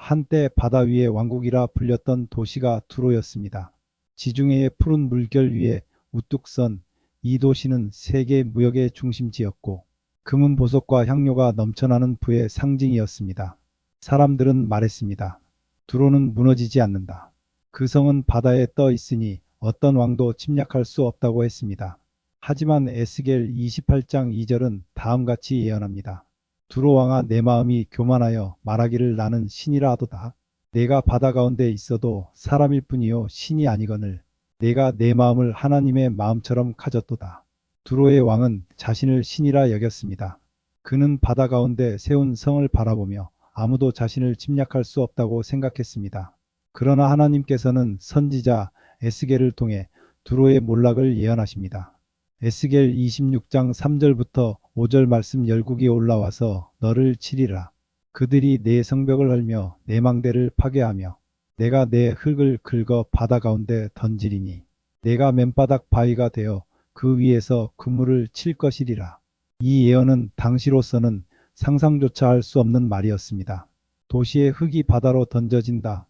한때 바다 위의 왕국이라 불렸던 도시가 두로였습니다. 지중해의 푸른 물결 위에 우뚝 선 이 도시는 세계 무역의 중심지였고 금은 보석과 향료가 넘쳐나는 부의 상징이었습니다. 사람들은 말했습니다. 두로는 무너지지 않는다. 그 성은 바다에 떠 있으니 어떤 왕도 침략할 수 없다고 했습니다. 하지만 에스겔 28장 2절은 다음같이 예언합니다. 두로 왕아, 내 마음이 교만하여 말하기를 나는 신이라 하도다. 내가 바다 가운데 있어도 사람일 뿐이요 신이 아니거늘 내가 내 마음을 하나님의 마음처럼 가졌도다. 두로의 왕은 자신을 신이라 여겼습니다. 그는 바다 가운데 세운 성을 바라보며 아무도 자신을 침략할 수 없다고 생각했습니다. 그러나 하나님께서는 선지자 에스겔을 통해 두로의 몰락을 예언하십니다. 에스겔 26장 3절부터 5절 말씀 열국이 올라와서 너를 치리라. 그들이 내 성벽을 헐며 내 망대를 파괴하며 내가 내 흙을 긁어 바다 가운데 던지리니 내가 맨바닥 바위가 되어 그 위에서 그물을 칠 것이리라. 이 예언은 당시로서는 상상조차 할 수 없는 말이었습니다. 도시의 흙이 바다로 던져진다.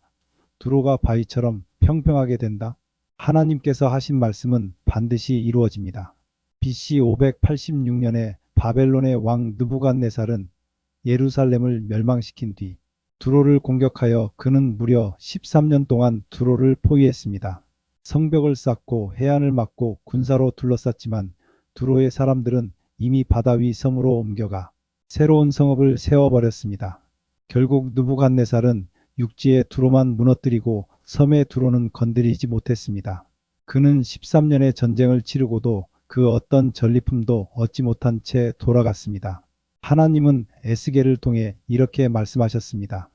두로가 바위처럼 평평하게 된다. 하나님께서 하신 말씀은 반드시 이루어집니다. BC 586년에 바벨론의 왕 느부갓네살은 예루살렘을 멸망시킨 뒤 두로를 공격하여 그는 무려 13년 동안 두로를 포위했습니다. 성벽을 쌓고 해안을 막고 군사로 둘러쌌지만 두로의 사람들은 이미 바다 위 섬으로 옮겨가 새로운 성읍을 세워버렸습니다. 결국 느부갓네살은 육지의 두로만 무너뜨리고 섬의 두로는 건드리지 못했습니다. 그는 13년의 전쟁을 치르고도 그 어떤 전리품도 얻지 못한 채 돌아갔습니다. 하나님은 에스겔을 통해 이렇게 말씀하셨습니다.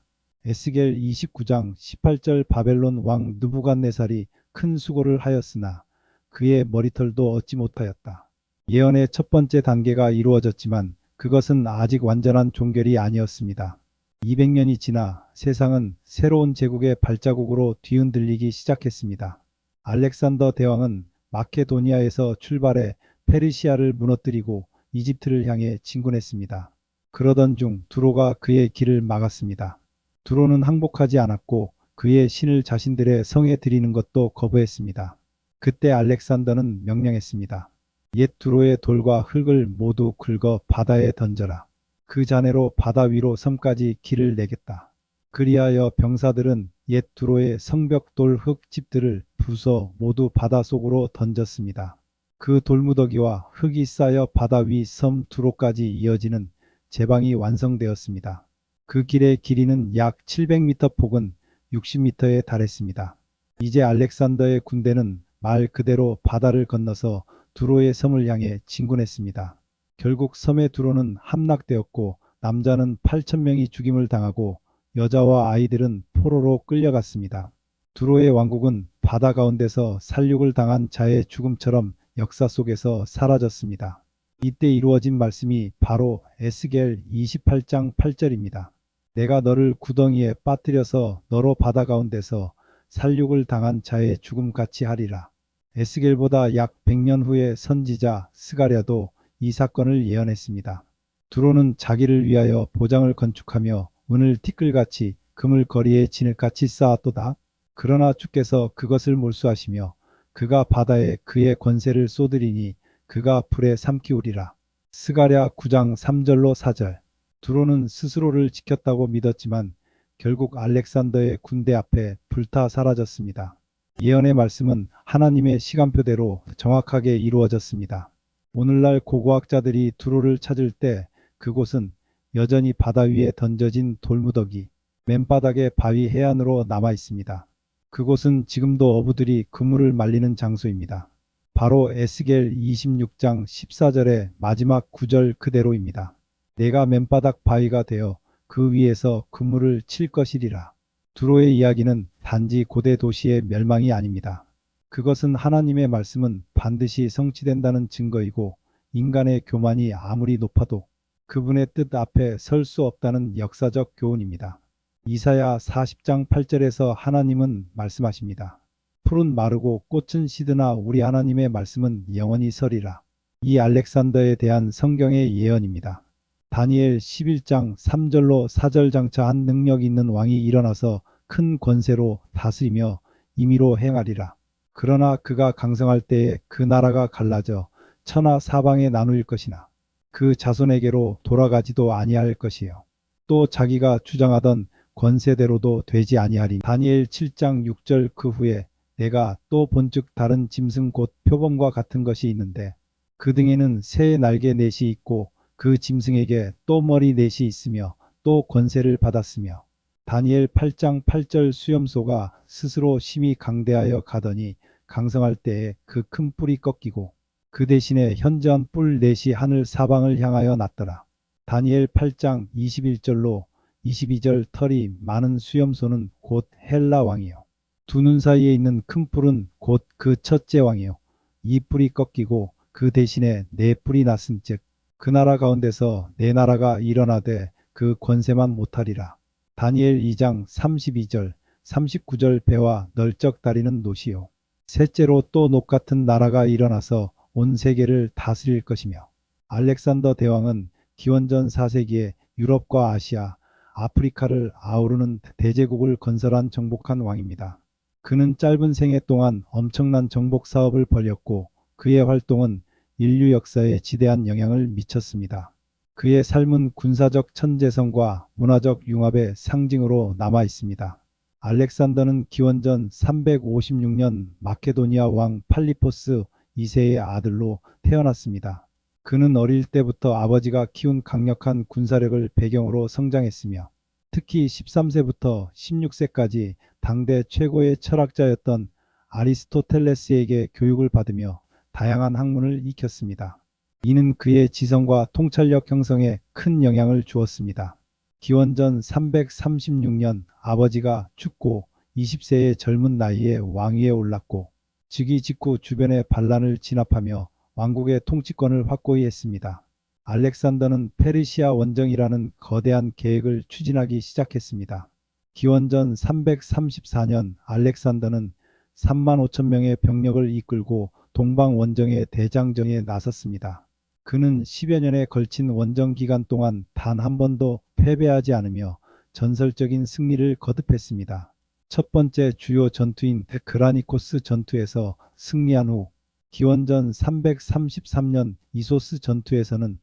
에스겔 29장 18절 바벨론 왕 느부갓네살이 큰 수고를 하였으나 그의 머리털도 얻지 못하였다. 예언의 첫 번째 단계가 이루어졌지만 그것은 아직 완전한 종결이 아니었습니다. 200년이 지나 세상은 새로운 제국의 발자국으로 뒤흔들리기 시작했습니다. 알렉산더 대왕은 마케도니아에서 출발해 페르시아를 무너뜨리고 이집트를 향해 진군했습니다. 그러던 중 두로가 그의 길을 막았습니다. 두로는 항복하지 않았고 그의 신을 자신들의 성에 드리는 것도 거부했습니다. 그때 알렉산더는 명령했습니다. 옛 두로의 돌과 흙을 모두 긁어 바다에 던져라. 그 잔해로 바다 위로 섬까지 길을 내겠다. 그리하여 병사들은 옛 두로의 성벽 돌 흙집들을 부숴 모두 바다 속으로 던졌습니다. 그 돌무더기와 흙이 쌓여 바다 위 섬 두로까지 이어지는 제방이 완성되었습니다. 그 길의 길이는 약 700m, 폭은 60m에 달했습니다. 이제 알렉산더의 군대는 말 그대로 바다를 건너서 두로의 섬을 향해 진군했습니다. 결국 섬의 두로는 함락되었고 남자는 8,000명이 죽임을 당하고 여자와 아이들은 포로로 끌려갔습니다. 두로의 왕국은 바다 가운데서 살육을 당한 자의 죽음처럼 역사 속에서 사라졌습니다. 이때 이루어진 말씀이 바로 에스겔 28장 8절입니다. 내가 너를 구덩이에 빠뜨려서 너로 바다 가운데서 살육을 당한 자의 죽음같이 하리라. 에스겔보다 약 100년 후에 선지자 스가랴도 이 사건을 예언했습니다. 두로는 자기를 위하여 보장을 건축하며 은을 티끌같이 금을 거리에 진흙같이 쌓았도다. 그러나 주께서 그것을 몰수하시며 그가 바다에 그의 권세를 쏟으리니 그가 불에 삼키우리라. 스가랴 9장 3절로 4절. 두로는 스스로를 지켰다고 믿었지만 결국 알렉산더의 군대 앞에 불타 사라졌습니다. 예언의 말씀은 하나님의 시간표대로 정확하게 이루어졌습니다. 오늘날 고고학자들이 두로를 찾을 때 그곳은 여전히 바다 위에 던져진 돌무더기, 맨바닥의 바위 해안으로 남아 있습니다. 그곳은 지금도 어부들이 그물을 말리는 장소입니다. 바로 에스겔 26장 14절의 마지막 구절 그대로입니다. 내가 맨바닥 바위가 되어 그 위에서 그물을 칠 것이리라. 두로의 이야기는 단지 고대 도시의 멸망이 아닙니다. 그것은 하나님의 말씀은 반드시 성취된다는 증거이고 인간의 교만이 아무리 높아도 그분의 뜻 앞에 설 수 없다는 역사적 교훈입니다. 이사야 40장 8절에서 하나님은 말씀하십니다. 풀은 마르고 꽃은 시드나 우리 하나님의 말씀은 영원히 서리라. 이 알렉산더에 대한 성경의 예언입니다. 다니엘 11장 3절로 사절장차한 능력 있는 왕이 일어나서 큰 권세로 다스리며 임의로 행하리라. 그러나 그가 강성할 때에 그 나라가 갈라져 천하 사방에 나누일 것이나 그 자손에게로 돌아가지도 아니할 것이요. 또 자기가 주장하던 권세대로도 되지 아니하리니. 다니엘 7장 6절 그 후에 내가 또 본즉 다른 짐승 곧 표범과 같은 것이 있는데 그 등에는 새의 날개 넷이 있고 그 짐승에게 또 머리 넷이 있으며 또 권세를 받았으며. 다니엘 8장 8절 수염소가 스스로 심히 강대하여 가더니 강성할 때에 그 큰 뿔이 꺾이고 그 대신에 현저한 뿔 넷이 하늘 사방을 향하여 났더라. 다니엘 8장 21절로 22절 털이 많은 수염소는 곧 헬라 왕이요. 두 눈 사이에 있는 큰 뿔은 곧 그 첫째 왕이요. 이 뿔이 꺾이고 그 대신에 네 뿔이 났은즉 그 나라 가운데서 네 나라가 일어나되 그 권세만 못하리라. 다니엘 2장 32절 39절 배와 널쩍 다리는 노시요. 셋째로 또 녹 같은 나라가 일어나서 온 세계를 다스릴 것이며. 알렉산더 대왕은 기원전 4세기에 유럽과 아시아, 아프리카를 아우르는 대제국을 건설한 정복한 왕입니다. 그는 짧은 생애 동안 엄청난 정복 사업을 벌였고 그의 활동은 인류 역사에 지대한 영향을 미쳤습니다. 그의 삶은 군사적 천재성과 문화적 융합의 상징으로 남아 있습니다. 알렉산더는 기원전 356년 마케도니아 왕 팔리포스 2세의 아들로 태어났습니다. 그는 어릴 때부터 아버지가 키운 강력한 군사력을 배경으로 성장했으며 특히 13세부터 16세까지 당대 최고의 철학자였던 아리스토텔레스에게 교육을 받으며 다양한 학문을 익혔습니다. 이는 그의 지성과 통찰력 형성에 큰 영향을 주었습니다. 기원전 336년 아버지가 죽고 20세의 젊은 나이에 왕위에 올랐고 즉위 직후 주변의 반란을 진압하며 왕국의 통치권을 확고히 했습니다. 알렉산더는 페르시아 원정이라는 거대한 계획을 추진하기 시작했습니다. 기원전 334년 알렉산더는 3만 5천 명의 병력을 이끌고 동방 원정의 대장정에 나섰습니다. 그는 10여 년에 걸친 원정 기간 동안 단 한 번도 패배하지 않으며 전설적인 승리를 거듭했습니다. 첫 번째 주요 전투인 그라니코스 전투에서 승리한 후 기원전 333년 이소스 전투에서는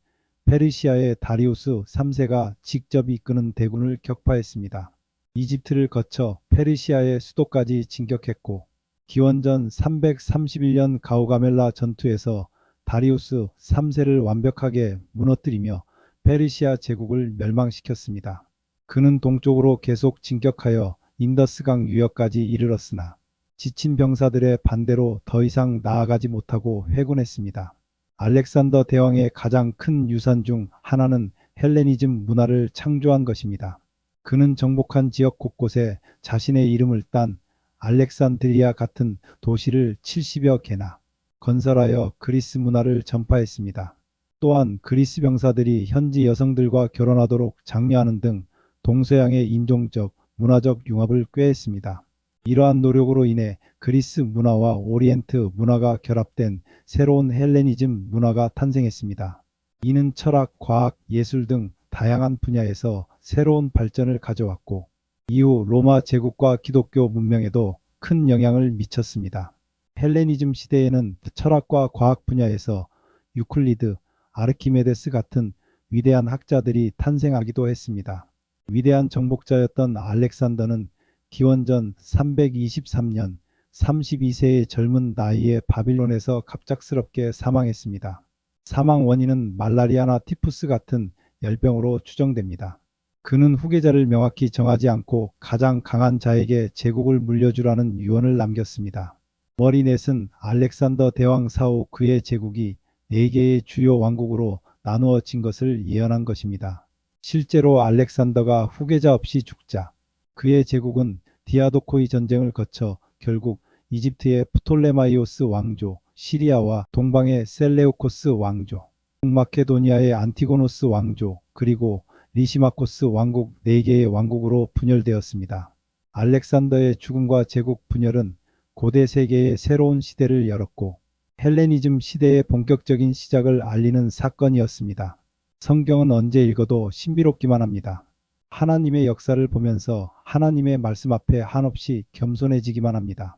페르시아의 다리우스 3세가 직접 이끄는 대군을 격파했습니다. 이집트를 거쳐 페르시아의 수도까지 진격했고 기원전 331년 가우가멜라 전투에서 다리우스 3세를 완벽하게 무너뜨리며 페르시아 제국을 멸망시켰습니다. 그는 동쪽으로 계속 진격하여 인더스강 유역까지 이르렀으나 지친 병사들의 반대로 더 이상 나아가지 못하고 회군했습니다. 알렉산더 대왕의 가장 큰 유산 중 하나는 헬레니즘 문화를 창조한 것입니다. 그는 정복한 지역 곳곳에 자신의 이름을 딴 알렉산드리아 같은 도시를 70여 개나 건설하여 그리스 문화를 전파했습니다. 또한 그리스 병사들이 현지 여성들과 결혼하도록 장려하는 등 동서양의 인종적, 문화적 융합을 꾀했습니다. 이러한 노력으로 인해 그리스 문화와 오리엔트 문화가 결합된 새로운 헬레니즘 문화가 탄생했습니다. 이는 철학, 과학, 예술 등 다양한 분야에서 새로운 발전을 가져왔고 이후 로마 제국과 기독교 문명에도 큰 영향을 미쳤습니다. 헬레니즘 시대에는 철학과 과학 분야에서 유클리드, 아르키메데스 같은 위대한 학자들이 탄생하기도 했습니다. 위대한 정복자였던 알렉산더는 기원전 323년 32세의 젊은 나이에 바빌론에서 갑작스럽게 사망했습니다. 사망 원인은 말라리아나 티푸스 같은 열병으로 추정됩니다. 그는 후계자를 명확히 정하지 않고 가장 강한 자에게 제국을 물려주라는 유언을 남겼습니다. 머리넷은 알렉산더 대왕 사후 그의 제국이 4개의 주요 왕국으로 나누어진 것을 예언한 것입니다. 실제로 알렉산더가 후계자 없이 죽자 그의 제국은 디아도코이 전쟁을 거쳐 결국 이집트의 프톨레마이오스 왕조, 시리아와 동방의 셀레우코스 왕조, 북마케도니아의 안티고노스 왕조, 그리고 리시마코스 왕국 4개의 왕국으로 분열되었습니다. 알렉산더의 죽음과 제국 분열은 고대 세계의 새로운 시대를 열었고 헬레니즘 시대의 본격적인 시작을 알리는 사건이었습니다. 성경은 언제 읽어도 신비롭기만 합니다. 하나님의 역사를 보면서 하나님의 말씀 앞에 한없이 겸손해지기만 합니다.